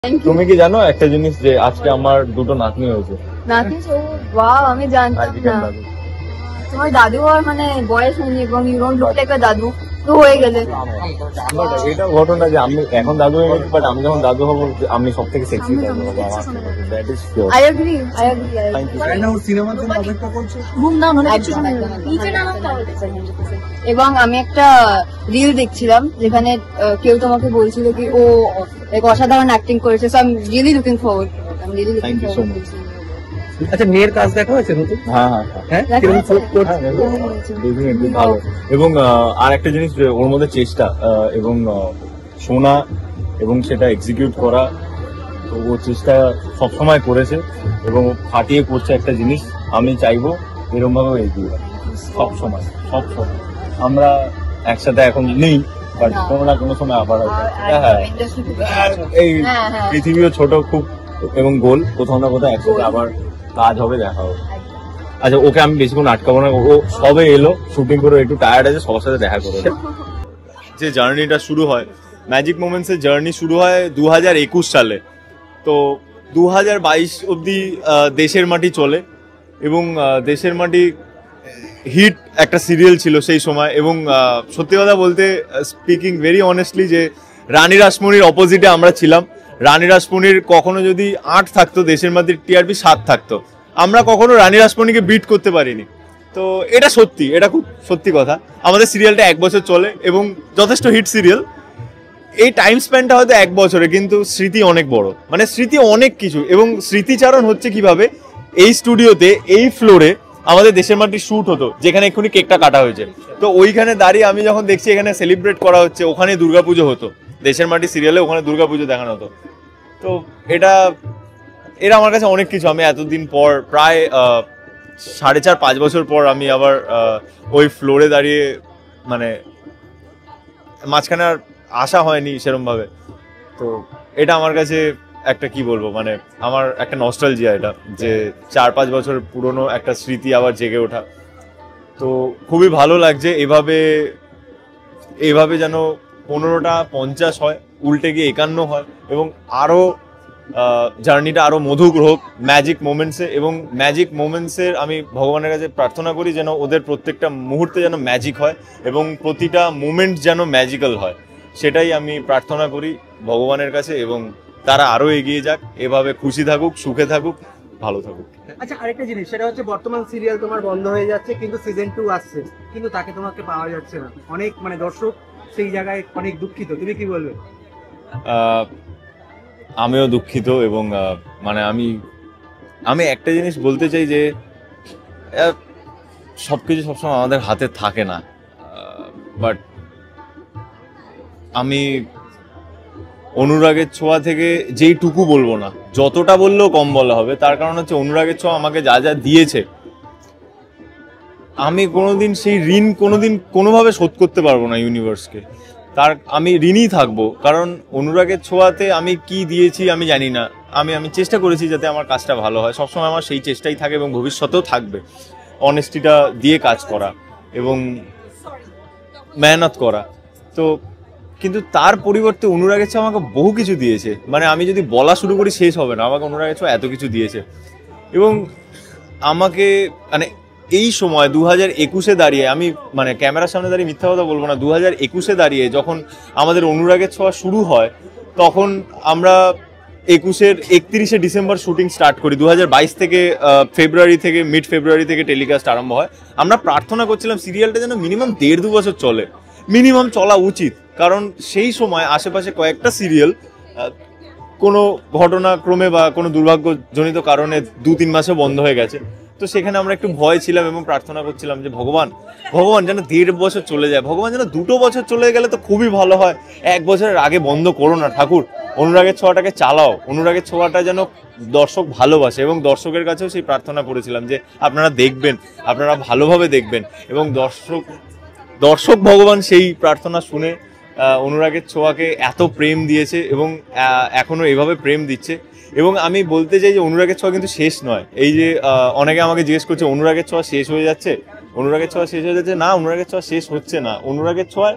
তুমি কি জানো একটা জিনিস যে আজকে আমার দুটো নাতনি হয়েছে? নাতনি? ও ওয়াও, আমি জানতাম না। তোমার দাদু আর মানে বয়স হয়নি এবং you don't look like a দাদু, তো হয়ে গেছে। এটা ঘটনা যে আমি এখন দাদু হয়ে গেছি, বাট আমি যখন দাদু হবো আমি সব থেকে সেক্সি দাদু হবো। That is sure. I agree, I agree. Thank you. সিনেমার জন্য অপেক্ষা করছো? ঘুম দাও না একটু। এবং আমি একটা রিল দেখছিলাম যেখানে কেউ তোমাকে বলছিল কি ও এক অসাধারণ অ্যাক্টিং করেছে, so I am really looking forward. I am really looking forward. আচ্ছা, মেয়ের কাজ দেখা হয়েছে নতুন? হ্যাঁ হ্যাঁ হ্যাঁ, ডেফিনেটলি ভালো। এবং আর একটা জিনিস যে ওর মধ্যে চেষ্টা এবং শোনা এবং সেটা এক্সিকিউট করা, তো ও চেষ্টা সবসময় করেছে এবং ফাটিয়ে করছে একটা জিনিস। আমি চাইবো এরকম ভাবে এগিয়ে সবসময়। আমরা একসাথে এখন নেই, বাট কোনো না কোনো সময় আবার এই পৃথিবীও ছোট খুব এবং গোল, কোথাও না কোথাও একসাথে আবার কাজ হবে, দেখা হবে। আচ্ছা, ওকে আমি বেশিক্ষণ আটকাবো না, ও সবে এলো শুটিং করে, একটু টায়ার্ড আছে, সবার সাথে দেখা করে। যে জার্নিটা শুরু হয়, ম্যাজিক মোমেন্টস এর জার্নি শুরু হয় 2021 সালে। তো 2022 অব্দি দেশের মাটি চলে এবং দেশের মাটি হিট একটা সিরিয়াল ছিল সেই সময়। এবং সত্যি কথা বলতে, স্পিকিং ভেরি অনেস্টলি, যে রানী রাসমণির অপোজিটে আমরা ছিলাম। রানী রাসমণির কখনো যদি 8 থাকতো, দেশের মাটির টিআরপি 7 থাকতো। আমরা কখনো রানী রাসমণিকে বিট করতে পারিনি। তো এটা সত্যি, এটা খুব সত্যি কথা। আমাদের সিরিয়ালটা 1 বছর চলে এবং যথেষ্ট হিট সিরিয়াল। এই টাইম স্প্যানটা হয়তো 1 বছরে, কিন্তু স্মৃতি অনেক বড়, মানে স্মৃতি অনেক কিছু। এবং স্মৃতিচারণ হচ্ছে কিভাবে, এই স্টুডিওতে এই ফ্লোরে আমাদের দেশের মাটির শুট হতো, যেখানে এক্ষুনি কেকটা কাটা হয়েছে। তো ওইখানে দাঁড়িয়ে আমি যখন দেখছি এখানে সেলিব্রেট করা হচ্ছে, ওখানে দুর্গাপুজো হতো, দেশের মাটি সিরিয়ালে ওখানে দুর্গাপুজো দেখানো হতো। তো এটা আমার কাছে অনেক কিছু। আমি এতদিন পর, প্রায় 4.5-5 বছর পর আমি আবার ওই ফ্লোরে দাঁড়িয়ে, মানে মাঝখানে আর আসা হয়নি সেরম ভাবে। তো এটা আমার কাছে একটা, কি বলবো, মানে আমার একটা নস্টালজিয়া এটা, যে 4-5 বছর পুরনো একটা স্মৃতি আবার জেগে ওঠা। তো খুবই ভালো লাগছে। এভাবে যেন 15টা 50 হয়, উল্টে গিয়ে 51 হয় এবং আরো জার্নিটা আরো মধুর হোক ম্যাজিক মোমেন্টসে। এবং ম্যাজিক মোমেন্টসের আমি ভগবানের কাছে প্রার্থনা করি যেন ওদের প্রত্যেকটা মুহূর্তে যেন ম্যাজিক হয় এবং প্রতিটা মোমেন্ট যেন ম্যাজিক্যাল হয়, সেটাই আমি প্রার্থনা করি ভগবানের কাছে। এবং তারা আরো এগিয়ে যাক, এভাবে খুশি থাকুক, সুখে থাকুক, ভালো থাকুক। আচ্ছা, আরেকটা জিনিস, সেটা হচ্ছে বর্তমান সিরিয়াল তোমার বন্ধ হয়ে যাচ্ছে, কিন্তু সিজন 2 আসছে, কিন্তু তাকে তোমাকে পাওয়া যাচ্ছে না। অনেক মানে দর্শক সেই জায়গায় অনেক দুঃখিত, তুমি কি বলবে? আমিও দুঃখিত এবং মানে আমি একটা জিনিস বলতে চাই যে সবকিছু সবসময় আমাদের হাতে থাকে না, বাট আমি অনুরাগের ছোঁয়া থেকে যেইটুকু বলবো না, যতটা বললেও কম বলা হবে। তার কারণ হচ্ছে অনুরাগের ছোঁয়া আমাকে যা যা দিয়েছে, আমি কোনোদিন সেই ঋণ কোনোভাবে শোধ করতে পারবো না ইউনিভার্সকে। আমি ঋণই থাকবো, কারণ অনুরাগের ছোঁয়াতে আমি কি দিয়েছি আমি জানি না। আমি চেষ্টা করেছি যাতে আমার কাজটা ভালো হয়, সবসময় আমার সেই চেষ্টাই থাকে এবং ভবিষ্যতেও থাকবে। অনেস্টিটা দিয়ে কাজ করা এবং মেহনত করা। তো কিন্তু তার পরিবর্তে অনুরাগের ছোঁয়া আমাকে বহু কিছু দিয়েছে, মানে আমি যদি বলা শুরু করি শেষ হবে না। আমাকে অনুরাগের ছোঁয়া এত কিছু দিয়েছে এবং আমাকে, মানে এই সময় 2021-এ দাঁড়িয়ে, আমি মানে ক্যামেরার সামনে দাঁড়িয়ে মিথ্যা কথা বলবো না, 2021-এ দাঁড়িয়ে যখন আমাদের অনুরাগের ছোঁয়া শুরু হয়, তখন আমরা 21-এর 31শে ডিসেম্বর শুটিং স্টার্ট করি। 2022 থেকে ফেব্রুয়ারি থেকে, মিড ফেব্রুয়ারি থেকে টেলিকাস্ট আরম্ভ হয়। আমরা প্রার্থনা করছিলাম সিরিয়ালটা যেন মিনিমাম 1.5-2 বছর চলে, মিনিমাম চলা উচিত। কারণ সেই সময় আশেপাশে কয়েকটা সিরিয়াল কোনো ঘটনাক্রমে বা কোনো দুর্ভাগ্যজনিত কারণে 2-3 মাসে বন্ধ হয়ে গেছে। তো সেখানে আমরা একটু ভয় ছিলাম এবং প্রার্থনা করছিলাম যে ভগবান যেন 1.5 বছর চলে যায়, ভগবান যেন 2 বছর চলে গেলে তো খুবই ভালো হয়, 1 বছরের আগে বন্ধ করো না ঠাকুর, অনুরাগের ছোঁয়াটাকে চালাও, অনুরাগের ছোঁয়াটা যেন দর্শক ভালোবাসে। এবং দর্শকের কাছেও সেই প্রার্থনা করেছিলাম যে আপনারা দেখবেন, আপনারা ভালোভাবে দেখবেন। এবং দর্শক ভগবান সেই প্রার্থনা শুনে অনুরাগের ছোঁয়াকে এত প্রেম দিয়েছে এবং এখনো এভাবে প্রেম দিচ্ছে। এবং আমি বলতে চাই যে অনুরাগের ছোঁয়া কিন্তু শেষ নয়। এই যে অনেকে আমাকে জিজ্ঞেস করছে অনুরাগের ছোঁয়া শেষ হয়ে যাচ্ছে, না, অনুরাগের ছোঁয়া শেষ হচ্ছে না। অনুরাগের ছোঁয়ার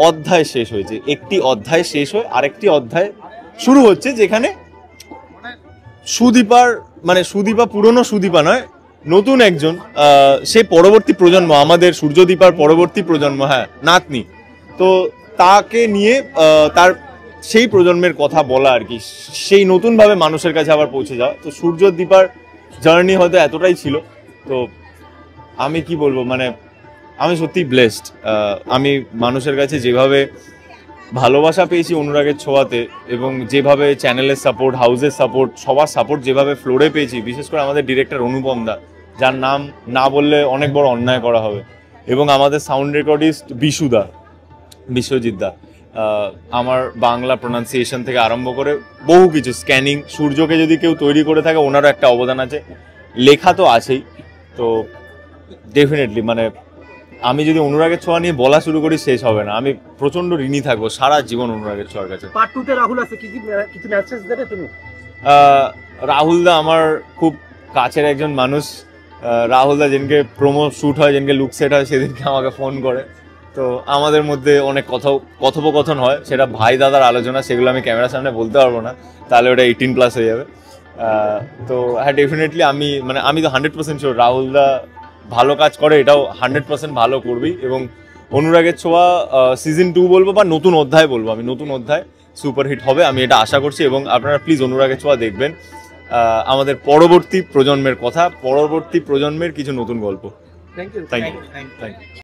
অধ্যায় শেষ হয়েছে, একটি অধ্যায় শেষ হয়ে আরেকটি অধ্যায় শুরু হচ্ছে, যেখানে সুদীপা পুরনো সুদীপা নয়, নতুন একজন, সে পরবর্তী প্রজন্ম, আমাদের সূর্যদীপার পরবর্তী প্রজন্ম, হ্যাঁ নাতনি, তো তাকে নিয়ে তার সেই প্রজন্মের কথা বলা আর কি, সেই নতুনভাবে মানুষের কাছে আবার পৌঁছে যাওয়া। তো সূর্যদীপার জার্নি হয়তো এতটাই ছিল। তো আমি কি বলবো, মানে আমি সত্যি ব্লেসড। আমি মানুষের কাছে যেভাবে ভালোবাসা পেয়েছি অনুরাগের ছোঁয়াতে, এবং যেভাবে চ্যানেলের সাপোর্ট, হাউসের সাপোর্ট, সবার সাপোর্ট যেভাবে ফ্লোরে পেয়েছি, বিশেষ করে আমাদের ডিরেক্টর অনুপম দা, যার নাম না বললে অনেক বড় অন্যায় করা হবে, এবং আমাদের সাউন্ড রেকর্ডিস্ট বিশ্বজিৎ দা, আমার বাংলা প্রোনাউন্সিয়েশন থেকে আরম্ভ করে বহু কিছু, স্ক্যানিং, সূর্যকে যদি কেউ তৈরি করে থাকে ওনারও একটা অবদান আছে, লেখা তো আছেই। তো ডেফিনেটলি মানে আমি যদি অনুরাগের ছোঁয়া নিয়ে বলা শুরু করি শেষ হবে না। আমি প্রচন্ড ঋণী থাকবো সারা জীবন অনুরাগের ছোঁয়ার কাছে। পার্ট 2 তে রাহুল আছে, কিছু মেসেজ দেবে তুমি? রাহুল দা আমার খুব কাছের একজন মানুষ। রাহুল দা যেদিনকে প্রোমো শ্যুট হয়, যেদিনকে লুক সেট হয়, সেদিনকে আমাকে ফোন করে। তো আমাদের মধ্যে অনেক কথোপকথন হয়, সেটা ভাই দাদার আলোচনা, সেগুলো আমি ক্যামেরার সামনে বলতে পারবো না, তাহলে ওটা 18+ হয়ে যাবে। তো হ্যাঁ ডেফিনেটলি আমি তো 100% শিওর রাহুল দা ভালো কাজ করে, এটাও 100% ভালো করবি। এবং অনুরাগের ছোঁয়া সিজন 2 বলবো বা নতুন অধ্যায় বলবো, আমি নতুন অধ্যায় সুপারহিট হবে, আমি এটা আশা করছি। এবং আপনারা প্লিজ অনুরাগের ছোঁয়া দেখবেন, আমাদের পরবর্তী প্রজন্মের কথা, পরবর্তী প্রজন্মের কিছু নতুন গল্প। Thank you. Thank you.